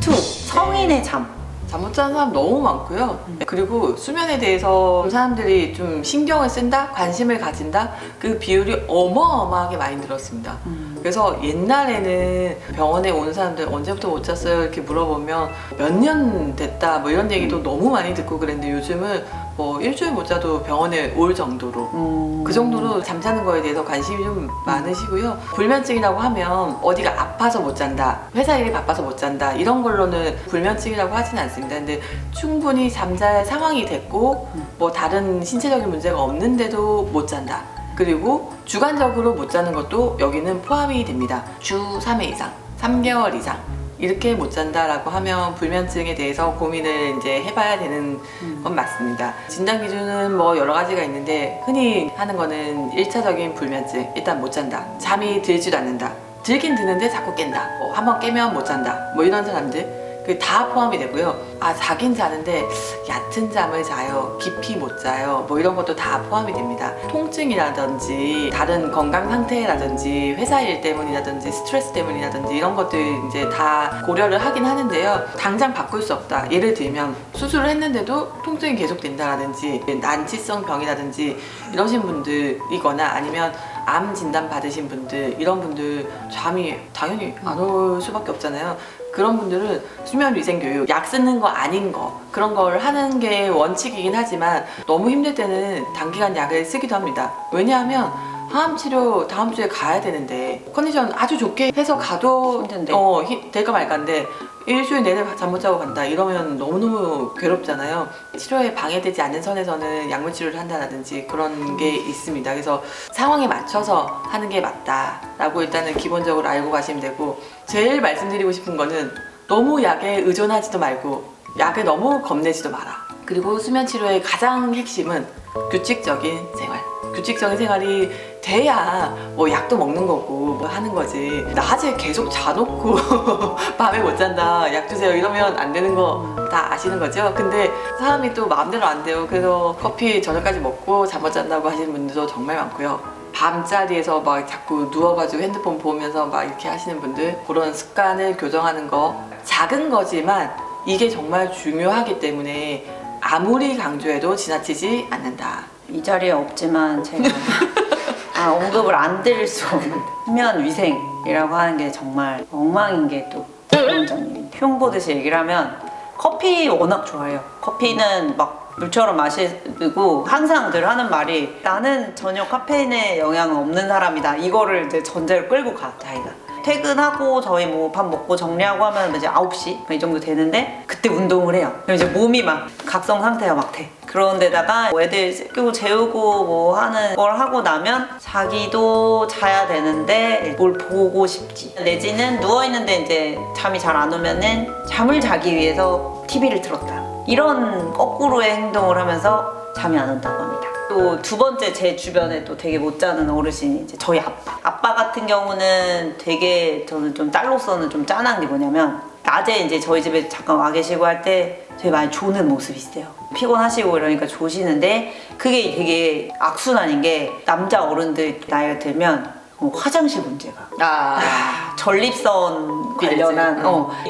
2. 성인의 잠. 잠 못 자는 사람 너무 많고요. 그리고 수면에 대해서 사람들이 좀 신경을 쓴다, 관심을 가진다, 그 비율이 어마어마하게 많이 늘었습니다. 그래서 옛날에는 병원에 오는 사람들 언제부터 못 잤어요? 이렇게 물어보면 몇 년 됐다 뭐 이런 얘기도 너무 많이 듣고 그랬는데 요즘은 뭐 일주일 못 자도 병원에 올 정도로 그 정도로 잠자는 거에 대해서 관심이 좀 많으시고요. 불면증이라고 하면 어디가 아파서 못 잔다, 회사 일이 바빠서 못 잔다 이런 걸로는 불면증이라고 하진 않습니다. 근데 충분히 잠잘 상황이 됐고 뭐 다른 신체적인 문제가 없는데도 못 잔다. 그리고 주관적으로 못 자는 것도 여기는 포함이 됩니다. 주 3회 이상, 3개월 이상 이렇게 못 잔다라고 하면 불면증에 대해서 고민을 이제 해봐야 되는 건 맞습니다. 진단 기준은 뭐 여러 가지가 있는데 흔히 하는 거는 1차적인 불면증, 일단 못 잔다. 잠이 들지도 않는다. 들긴 드는데 자꾸 깬다. 한번 깨면 못 잔다. 뭐 이런 사람들. 그 다 포함이 되고요. 자긴 자는데 얕은 잠을 자요. 깊이 못 자요. 뭐 이런 것도 다 포함이 됩니다. 통증이라든지 다른 건강 상태라든지 회사 일 때문이라든지 스트레스 때문이라든지 이런 것들 이제 다 고려를 하긴 하는데요. 당장 바꿀 수 없다. 예를 들면 수술을 했는데도 통증이 계속된다라든지 난치성 병이라든지 이러신 분들이거나 아니면 암 진단 받으신 분들 이런 분들 잠이 당연히 안 올 수밖에 없잖아요. 그런 분들은 수면위생교육, 약 쓰는 거 아닌 거 그런 걸 하는 게 원칙이긴 하지만 너무 힘들 때는 단기간 약을 쓰기도 합니다. 왜냐하면 항암치료 다음 주에 가야 되는데 컨디션 아주 좋게 해서 가도 힘든데. 될까 말까인데 일주일 내내 잠 못 자고 간다 이러면 너무너무 괴롭잖아요. 치료에 방해되지 않는 선에서는 약물 치료를 한다든지 그런 게 있습니다. 그래서 상황에 맞춰서 하는 게 맞다라고 일단은 기본적으로 알고 가시면 되고, 제일 말씀드리고 싶은 거는 너무 약에 의존하지도 말고 약을 너무 겁내지도 마라. 그리고 수면 치료의 가장 핵심은 규칙적인 생활. 규칙적인 생활이 돼야 뭐 약도 먹는 거고 뭐 하는 거지. 낮에 계속 자놓고 밤에 못 잔다, 약 주세요 이러면 안 되는 거 다 아시는 거죠? 근데 사람이 또 마음대로 안 돼요. 그래서 커피 저녁까지 먹고 잠 못 잔다고 하시는 분들도 정말 많고요. 밤자리에서 막 자꾸 누워가지고 핸드폰 보면서 막 이렇게 하시는 분들, 그런 습관을 교정하는 거 작은 거지만 이게 정말 중요하기 때문에 아무리 강조해도 지나치지 않는다. 이 자리에 없지만 제가 언급을 안 드릴 수 없는 수면 위생이라고 하는 게 정말 엉망인 게 또 그런 점입니다. 흉 보듯이 얘기를 하면 커피 워낙 좋아해요. 커피는 막 물처럼 마시고 항상 늘 하는 말이 나는 전혀 카페인에 영향은 없는 사람이다. 이거를 이제 전제로 끌고 가, 자기가. 퇴근하고 저희 뭐 밥 먹고 정리하고 하면 이제 9시 이 정도 되는데 그때 운동을 해요. 그럼 이제 몸이 막 각성 상태가 막 돼. 그런 데다가 뭐 애들 씻고 재우고 뭐 하는 걸 하고 나면 자기도 자야 되는데 뭘 보고 싶지. 내지는 누워있는데 이제 잠이 잘 안 오면은 잠을 자기 위해서 TV를 틀었다. 이런 거꾸로의 행동을 하면서 잠이 안 온다고 합니다. 또 두 번째 제 주변에 또 되게 못 자는 어르신이 이제 저희 아빠 같은 경우는 되게 저는 좀 딸로서는 좀 짠한 게 뭐냐면 낮에 이제 저희 집에 잠깐 와 계시고 할 때 되게 많이 조는 모습이 있어요. 피곤하시고 이러니까 조시는데 그게 되게 악순환인 게 남자 어른들 나이가 들면 화장실 문제가 전립선 관련한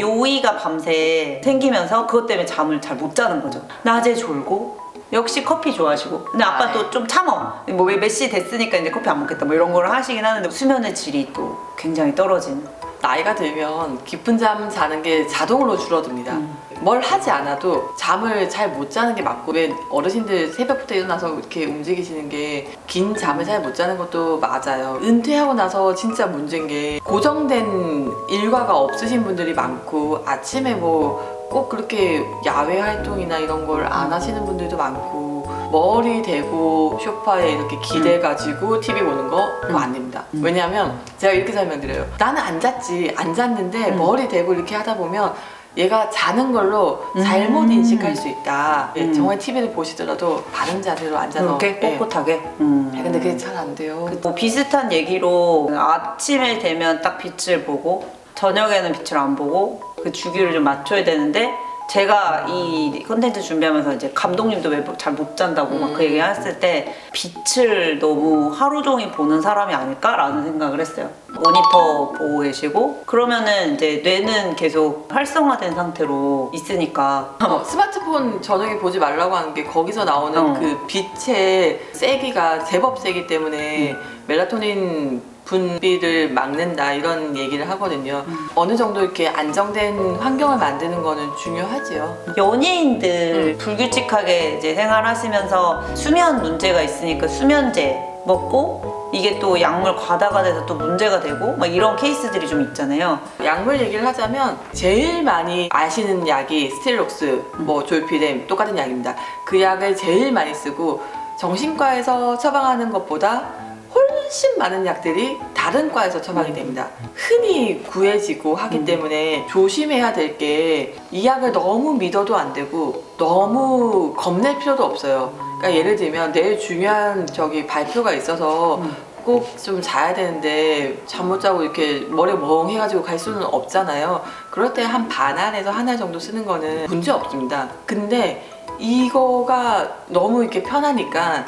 요의가 밤새 생기면서 그것 때문에 잠을 잘 못 자는 거죠. 낮에 졸고 역시 커피 좋아하시고 근데 아빠 또 좀 참어 뭐 몇 시 됐으니까 이제 커피 안 먹겠다 뭐 이런 걸 하시긴 하는데 수면의 질이 또 굉장히 떨어지는. 나이가 들면 깊은 잠 자는 게 자동으로 줄어듭니다. 뭘 하지 않아도 잠을 잘 못 자는 게 맞고, 왜 어르신들 새벽부터 일어나서 이렇게 움직이시는 게 긴 잠을 잘 못 자는 것도 맞아요. 은퇴하고 나서 진짜 문제인 게 고정된 일과가 없으신 분들이 많고 아침에 뭐 꼭 그렇게 야외 활동이나 이런 걸 안 하시는 분들도 많고 머리 대고 소파에 이렇게 기대가지고 TV 보는 거 그거 안 됩니다. 왜냐하면 제가 이렇게 설명드려요. 나는 안 잤지, 안 잤는데 머리 대고 이렇게 하다 보면 얘가 자는 걸로 잘못 인식할 수 있다. 정말 TV를 보시더라도 바른 자세로 앉아서 이렇게 꼿꼿하게. 근데 그게 잘 안 돼요. 뭐 비슷한 얘기로 아침에 되면 딱 빛을 보고 저녁에는 빛을 안 보고 그 주기를 좀 맞춰야 되는데 제가 이 콘텐츠 준비하면서 이제 감독님도 왜 잘 못 잔다고 막 그 얘기 했을 때 빛을 너무 하루 종일 보는 사람이 아닐까라는 생각을 했어요. 모니터 보고 계시고 그러면은 이제 뇌는 계속 활성화된 상태로 있으니까 스마트폰 저녁에 보지 말라고 하는 게 거기서 나오는 그 빛의 세기가 제법 세기 때문에 멜라토닌 분비를 막는다 이런 얘기를 하거든요. 어느 정도 이렇게 안정된 환경을 만드는 거는 중요하지요. 연예인들 불규칙하게 이제 생활하시면서 수면 문제가 있으니까 수면제 먹고 이게 또 약물 과다가 돼서 또 문제가 되고 막 이런 케이스들이 좀 있잖아요. 약물 얘기를 하자면 제일 많이 아시는 약이 스틸록스, 뭐 졸피뎀 똑같은 약입니다. 그 약을 제일 많이 쓰고 정신과에서 처방하는 것보다 훨씬 많은 약들이 다른 과에서 처방이 됩니다. 흔히 구해지고 하기 때문에 조심해야 될 게 이 약을 너무 믿어도 안 되고 너무 겁낼 필요도 없어요. 그러니까 예를 들면 내일 중요한 발표가 있어서 꼭 좀 자야 되는데 잠 못 자고 이렇게 머리 멍해가지고 갈 수는 없잖아요. 그럴 때 한 반 알에서 한 알 정도 쓰는 거는 문제 없습니다. 근데 이거가 너무 이렇게 편하니까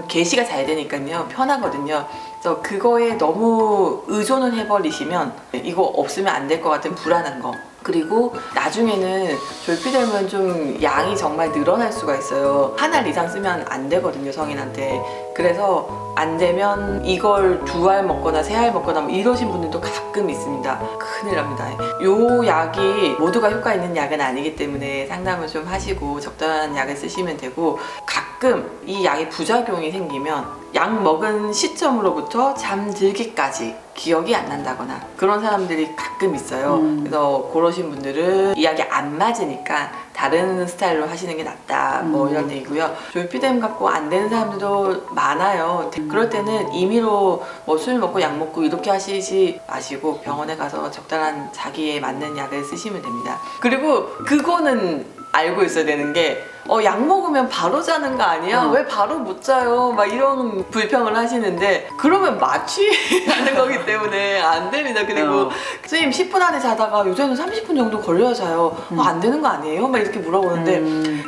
개시가 잘 되니까요 편하거든요. 그래서 그거에 너무 의존을 해버리시면 이거 없으면 안 될 것 같은 불안한 거, 그리고 나중에는 졸피뎀은 좀 양이 정말 늘어날 수가 있어요. 한 알 이상 쓰면 안 되거든요, 성인한테. 그래서 안 되면 이걸 2알 먹거나 3알 먹거나 뭐 이러신 분들도 가끔 있습니다. 큰일 납니다. 요 약이 모두가 효과 있는 약은 아니기 때문에 상담을 좀 하시고 적절한 약을 쓰시면 되고, 가끔 이 약이 부작용이 생기면 약 먹은 시점으로부터 잠들기까지 기억이 안 난다거나 그런 사람들이 가끔 있어요. 그래서 그러신 분들은 이 약이 안 맞으니까 다른 스타일로 하시는 게 낫다 뭐 이런 얘기고요. 졸피뎀 갖고 안 되는 사람들도 많아요. 그럴 때는 임의로 뭐 술 먹고 약 먹고 이렇게 하시지 마시고 병원에 가서 적절한 자기에 맞는 약을 쓰시면 됩니다. 그리고 그거는 알고 있어야 되는 게 약 먹으면 바로 자는 거 아니야? 왜 바로 못 자요? 막 이런 불평을 하시는데 그러면 마취하는 거기 때문에 안 됩니다. 그리고 선생님 10분 안에 자다가 요새는 30분 정도 걸려야 자요. 안 되는 거 아니에요? 막 이렇게 물어보는데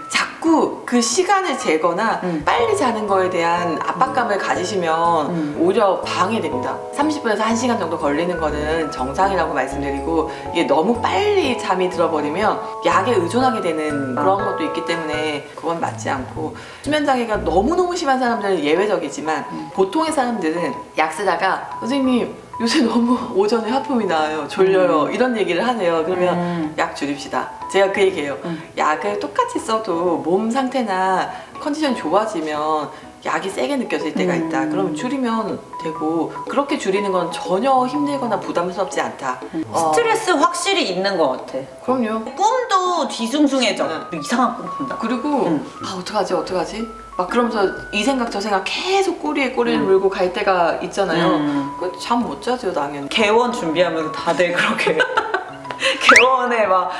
자꾸 그 시간을 재거나 빨리 자는 거에 대한 압박감을 가지시면 오히려 방해됩니다. 30분에서 1시간 정도 걸리는 거는 정상이라고 말씀드리고, 이게 너무 빨리 잠이 들어버리면 약에 의존하게 되는 그런 것도 있기 때문에 그건 맞지 않고, 수면장애가 너무너무 심한 사람들은 예외적이지만 보통의 사람들은 약 쓰다가 선생님 요새 너무 오전에 하품이 나요, 졸려요 이런 얘기를 하네요. 그러면 약 줄입시다. 제가 그 얘기해요. 약을 똑같이 써도 몸 상태나 컨디션이 좋아지면 약이 세게 느껴질 때가 있다. 그러면 줄이면 되고, 그렇게 줄이는 건 전혀 힘들거나 부담스럽지 않다. 스트레스 확실히 있는 것 같아. 그럼요. 꿈도 뒤숭숭해져. 이상한 꿈 꾼다. 그리고 어떡하지? 막 그러면서 이 생각 저 생각 계속 꼬리에 꼬리를 물고 갈 때가 있잖아요. 잠 못 자죠, 당연히. 개원 준비하면서 다들 그렇게 개원에 막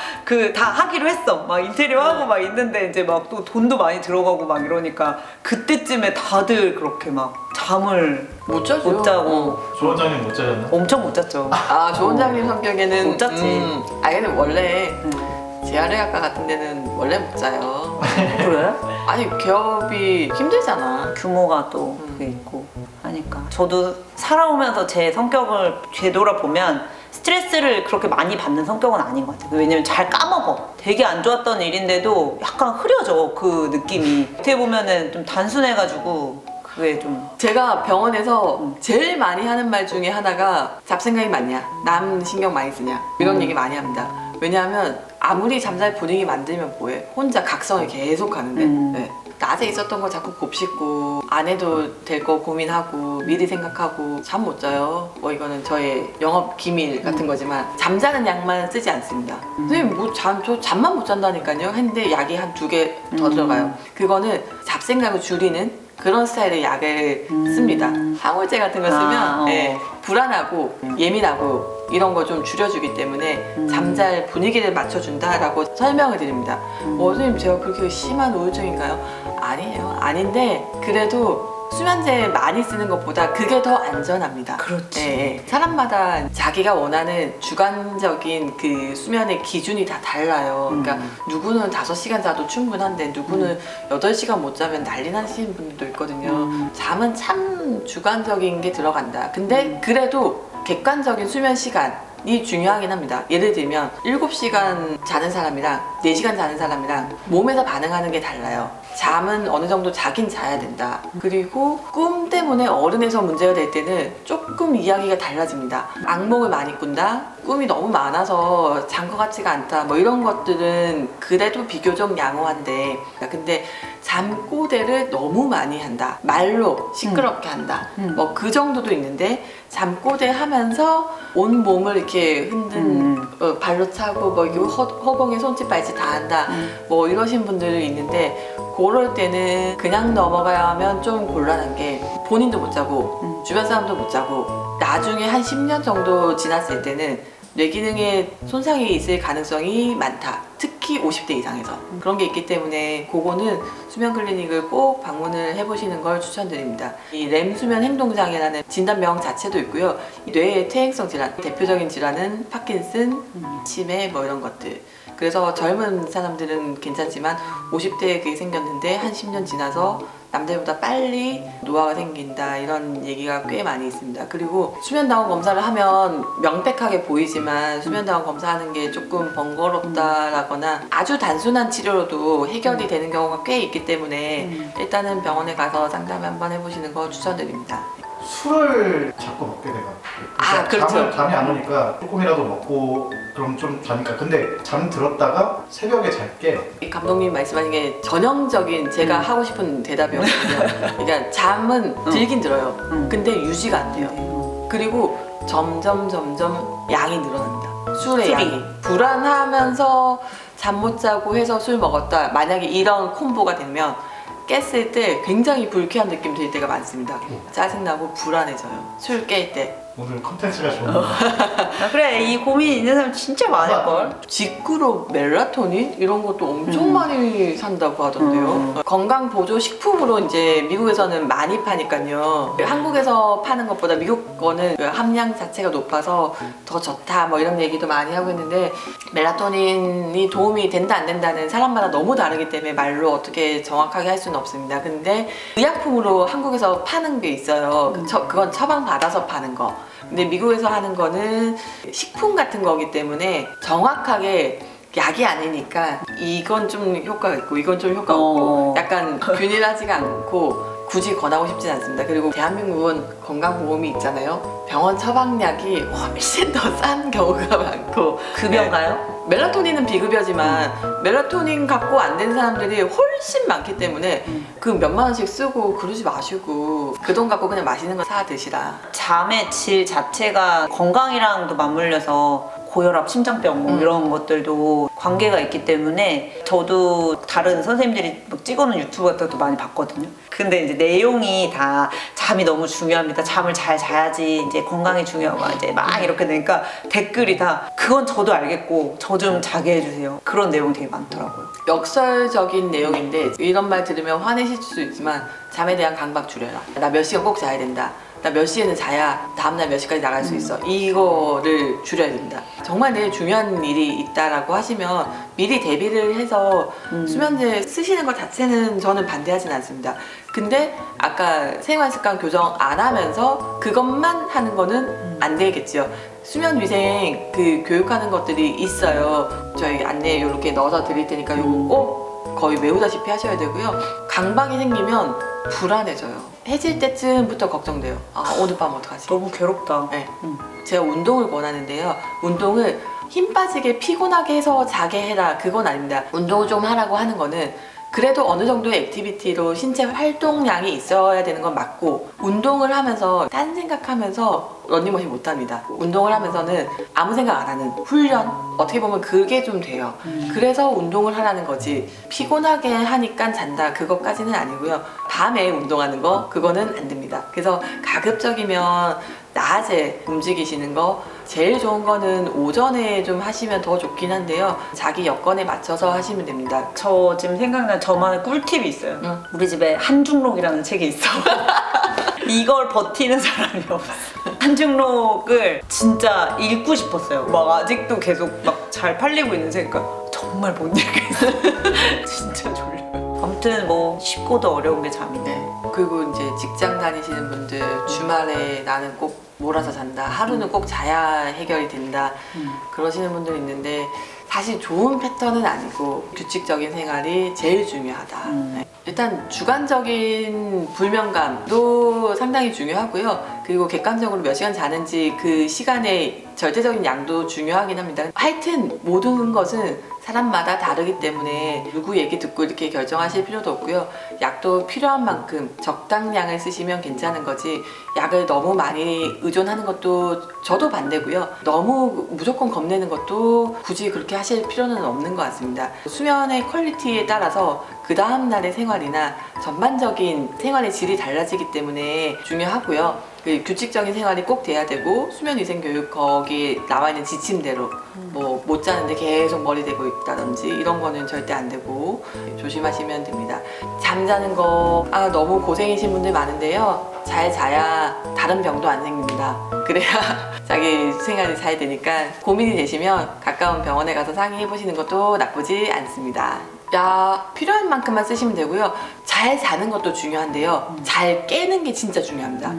다 하기로 했어. 막 인테리어 하고 막 있는데 이제 막 또 돈도 많이 들어가고 막 이러니까 그때쯤에 다들 그렇게 막 잠을 못 자죠. 못 자고. 조원장님 못 자셨나? 엄청 못 잤죠. 조원장님 성격에는 못 잤지. 근데 원래 재활의학과 같은 데는 원래 못 자요. 그래? 아니 개업이 힘들잖아. 규모가 또 그게 있고 하니까. 저도 살아오면서 제 성격을 되돌아보면 스트레스를 그렇게 많이 받는 성격은 아닌 것 같아요. 왜냐면 잘 까먹어. 되게 안 좋았던 일인데도 약간 흐려져, 그 느낌이. 어떻게 보면은 좀 단순해가지고 그게 좀. 제가 병원에서 제일 많이 하는 말 중에 하나가 잡생각이 많냐, 남 신경 많이 쓰냐 이런 얘기 많이 합니다. 왜냐하면 아무리 잠잘 분위기 만들면 뭐해, 혼자 각성을 계속 하는데 네. 낮에 있었던 거 자꾸 곱씹고 안 해도 될 거 고민하고 미리 생각하고 잠 못 자요. 뭐 이거는 저의 영업 기밀 같은 거지만 잠자는 약만 쓰지 않습니다. 선생님 저 잠만 못 잔다니까요 했는데 약이 한 2개 더 들어가요. 그거는 잡생각을 줄이는 그런 스타일의 약을 씁니다. 항울제 같은 거 쓰면 불안하고 예민하고 이런 거 좀 줄여주기 때문에 잠잘 분위기를 맞춰준다라고 설명을 드립니다. 선생님 제가 그렇게 심한 우울증인가요? 아니에요. 아닌데 그래도 수면제 많이 쓰는 것보다 그게 더 안전합니다. 그렇지. 예. 사람마다 자기가 원하는 주관적인 그 수면의 기준이 다 달라요. 그러니까 누구는 5시간 자도 충분한데 누구는 8시간 못 자면 난리 나시는 분들도 있거든요. 잠은 참 주관적인 게 들어간다. 근데 그래도 객관적인 수면 시간이 중요하긴 합니다. 예를 들면 7시간 자는 사람이랑 4시간 자는 사람이랑 몸에서 반응하는 게 달라요. 잠은 어느 정도 자긴 자야 된다. 그리고 꿈 때문에 어른에서 문제가 될 때는 조금 이야기가 달라집니다. 악몽을 많이 꾼다, 꿈이 너무 많아서 잔 것 같지가 않다, 뭐 이런 것들은 그래도 비교적 양호한데, 근데 잠꼬대를 너무 많이 한다, 말로 시끄럽게 한다, 뭐 그 정도도 있는데 잠꼬대 하면서 온 몸을 이렇게 발로 차고 뭐 이렇게 허공에 손짓 발짓 다 한다, 뭐 이러신 분들이 있는데, 그럴 때는 그냥 넘어가야 하면 좀 곤란한 게 본인도 못 자고 주변 사람도 못 자고 나중에 한 10년 정도 지났을 때는 뇌기능에 손상이 있을 가능성이 많다. 특히 50대 이상에서 그런 게 있기 때문에 그거는 수면 클리닉을 꼭 방문을 해보시는 걸 추천드립니다. 이 렘 수면 행동장애라는 진단명 자체도 있고요. 이 뇌의 퇴행성 질환, 대표적인 질환은 파킨슨, 치매 뭐 이런 것들. 그래서 젊은 사람들은 괜찮지만 50대에 그게 생겼는데 한 10년 지나서 남들보다 빨리 노화가 생긴다, 이런 얘기가 꽤 많이 있습니다. 그리고 수면다운 검사를 하면 명백하게 보이지만 수면다운 검사하는 게 조금 번거롭다라거나 아주 단순한 치료로도 해결이 되는 경우가 꽤 있기 때문에 일단은 병원에 가서 상담 한번 해보시는 거 추천드립니다. 술을 자꾸 먹게 돼가. 그렇죠. 잠이 안 오니까 조금이라도 먹고 그럼 좀 자니까. 근데 잠 들었다가 새벽에 잘게. 이 감독님 말씀하신 게 전형적인 제가 하고 싶은 대답이었거든요. 그러니까 잠은 들긴 들어요. 근데 유지가 안 돼요. 그리고 점점 양이 늘어납니다. 술의 술이. 양이. 불안하면서 잠 못 자고 해서 술 먹었다. 만약에 이런 콤보가 되면 깼을 때 굉장히 불쾌한 느낌 들 때가 많습니다. 짜증나고 불안해져요. 술 깰 때. 오늘 컨텐츠가 좋은데. 그래, 이 고민 있는 사람 진짜 많을걸. 직구로 멜라토닌 이런 것도 엄청 많이 산다고 하던데요. 건강 보조 식품으로 이제 미국에서는 많이 파니까요. 한국에서 파는 것보다 미국 거는 그 함량 자체가 높아서 더 좋다 뭐 이런 얘기도 많이 하고 있는데, 멜라토닌이 도움이 된다 안 된다는 사람마다 너무 다르기 때문에 말로 어떻게 정확하게 할 수는 없습니다. 근데 의약품으로 한국에서 파는 게 있어요. 그건 처방 받아서 파는 거. 근데 미국에서 하는 거는 식품 같은 거기 때문에 정확하게 약이 아니니까 이건 좀 효과가 있고 이건 좀 효과가 없고 약간 균일하지가 않고 굳이 권하고 싶진 않습니다. 그리고 대한민국은 건강보험이 있잖아요. 병원 처방약이 훨씬 더 싼 경우가 많고. 급여인가요? 멜라토닌은 비급여지만 멜라토닌 갖고 안 된 사람들이 훨씬 많기 때문에 그 몇만 원씩 쓰고 그러지 마시고 그 돈 갖고 그냥 맛있는 거 사 드시라. 잠의 질 자체가 건강이랑도 맞물려서 고혈압, 심장병 뭐 이런 것들도 관계가 있기 때문에 저도 다른 선생님들이 막 찍어놓은 유튜브 같은 것도 많이 봤거든요. 근데 이제 내용이 다 잠이 너무 중요합니다. 잠을 잘 자야지 이제 건강이 중요하고 이제 막 이렇게 되니까 댓글이 다 그건 저도 알겠고 저 좀 자게 해주세요. 그런 내용이 되게 많더라고요. 역설적인 내용인데 이런 말 들으면 화내실 수도 있지만 잠에 대한 강박 줄여라. 나 몇 시간 꼭 자야 된다. 나 몇 시에는 자야 다음날 몇 시까지 나갈 수 있어. 이거를 줄여야 됩니다. 정말 내일 중요한 일이 있다라고 하시면 미리 대비를 해서 수면제 쓰시는 것 자체는 저는 반대하진 않습니다. 근데 아까 생활습관 교정 안 하면서 그것만 하는 거는 안 되겠죠. 수면 위생 그 교육하는 것들이 있어요. 저희 안내에 이렇게 넣어서 드릴 테니까 이거 꼭 거의 외우다시피 하셔야 되고요. 강박이 생기면 불안해져요. 해질 때쯤부터 걱정돼요. 아, 오늘 밤 어떡하지? 너무 괴롭다. 네. 제가 운동을 권하는데요. 운동을 힘 빠지게 피곤하게 해서 자게 해라, 그건 아닙니다. 운동을 좀 하라고 하는 거는 그래도 어느 정도의 액티비티로 신체 활동량이 있어야 되는 건 맞고, 운동을 하면서 딴 생각하면서 런닝머신 못합니다. 운동을 하면서는 아무 생각 안 하는 훈련, 어떻게 보면 그게 좀 돼요. 그래서 운동을 하라는 거지 피곤하게 하니까 잔다 그것까지는 아니고요. 밤에 운동하는 거 그거는 안 됩니다. 그래서 가급적이면 낮에 움직이시는 거 제일 좋은 거는 오전에 좀 하시면 더 좋긴 한데요. 자기 여건에 맞춰서 하시면 됩니다. 저 지금 생각난 저만의 꿀팁이 있어요. 응. 우리 집에 한중록이라는 책이 있어. 이걸 버티는 사람이 없어. 한중록을 진짜 읽고 싶었어요. 막 아직도 계속 막 잘 팔리고 있는 책이니까 정말 못 읽겠어. 진짜 졸려요. 아무튼 뭐 쉽고도 어려운 게 잠이네. 네. 그리고 이제 직장 다니시는 분들 주말에 나는 꼭 몰아서 잔다. 하루는 꼭 자야 해결이 된다. 그러시는 분들 있는데 사실 좋은 패턴은 아니고 규칙적인 생활이 제일 중요하다. 네. 일단 주관적인 불면감도 상당히 중요하고요. 그리고 객관적으로 몇 시간 자는지 그 시간의 절대적인 양도 중요하긴 합니다. 하여튼 모든 것은 사람마다 다르기 때문에 누구 얘기 듣고 이렇게 결정하실 필요도 없고요. 약도 필요한 만큼 적당량을 쓰시면 괜찮은 거지 약을 너무 많이 의존하는 것도 저도 반대고요. 너무 무조건 겁내는 것도 굳이 그렇게 하실 필요는 없는 것 같습니다. 수면의 퀄리티에 따라서 그 다음날의 생활이나 전반적인 생활의 질이 달라지기 때문에 중요하고요. 그 규칙적인 생활이 꼭 돼야 되고 수면위생교육 거기에 나와 있는 지침대로 뭐 못 자는데 계속 머리 대고 있다든지 이런 거는 절대 안 되고 조심하시면 됩니다. 잠자는 거 너무 고생이신 분들 많은데요. 잘 자야 다른 병도 안 생깁니다. 그래야 자기 생활이 잘 되니까 고민이 되시면 가까운 병원에 가서 상의해보시는 것도 나쁘지 않습니다. 약 필요한 만큼만 쓰시면 되고요. 잘 자는 것도 중요한데요. 잘 깨는 게 진짜 중요합니다.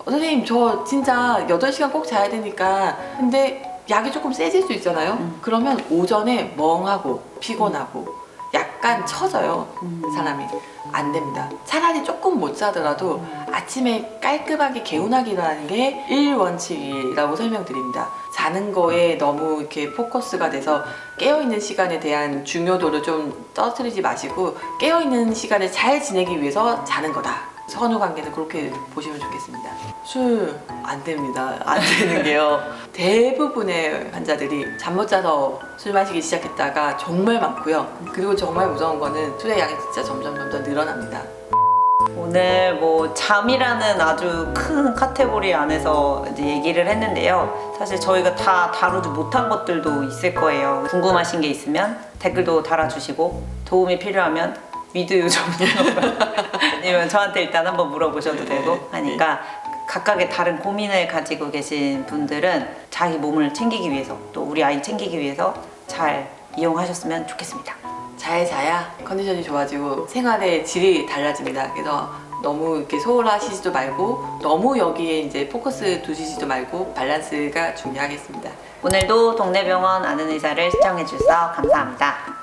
선생님 저 진짜 8시간 꼭 자야 되니까 근데 약이 조금 세질 수 있잖아요. 그러면 오전에 멍하고 피곤하고 약간 처져요. 사람이. 안 됩니다. 차라리 조금 못 자더라도 아침에 깔끔하게 개운하게 일어나는 게 1원칙이라고 설명드립니다. 자는 거에 너무 이렇게 포커스가 돼서 깨어있는 시간에 대한 중요도를 좀 떨어뜨리지 마시고 깨어있는 시간을 잘 지내기 위해서 자는 거다. 선후 관계는 그렇게 보시면 좋겠습니다. 술 안 됩니다. 안 되는 게요. 대부분의 환자들이 잠 못 자서 술 마시기 시작했다가 정말 많고요. 그리고 정말 무서운 거는 술의 양이 진짜 점점 늘어납니다. 오늘 뭐 잠이라는 아주 큰 카테고리 안에서 이제 얘기를 했는데요. 사실 저희가 다 다루지 못한 것들도 있을 거예요. 궁금하신 게 있으면 댓글도 달아주시고 도움이 필요하면 위드유 전문가 아니면 저한테 일단 한번 물어보셔도 되고 하니까 각각의 다른 고민을 가지고 계신 분들은 자기 몸을 챙기기 위해서 또 우리 아이 챙기기 위해서 잘 이용하셨으면 좋겠습니다. 잘 자야 컨디션이 좋아지고 생활의 질이 달라집니다. 그래서 너무 이렇게 소홀하시지도 말고 너무 여기에 이제 포커스 두시지도 말고 밸런스가 중요하겠습니다. 오늘도 동네병원 아는 의사를 시청해주셔서 감사합니다.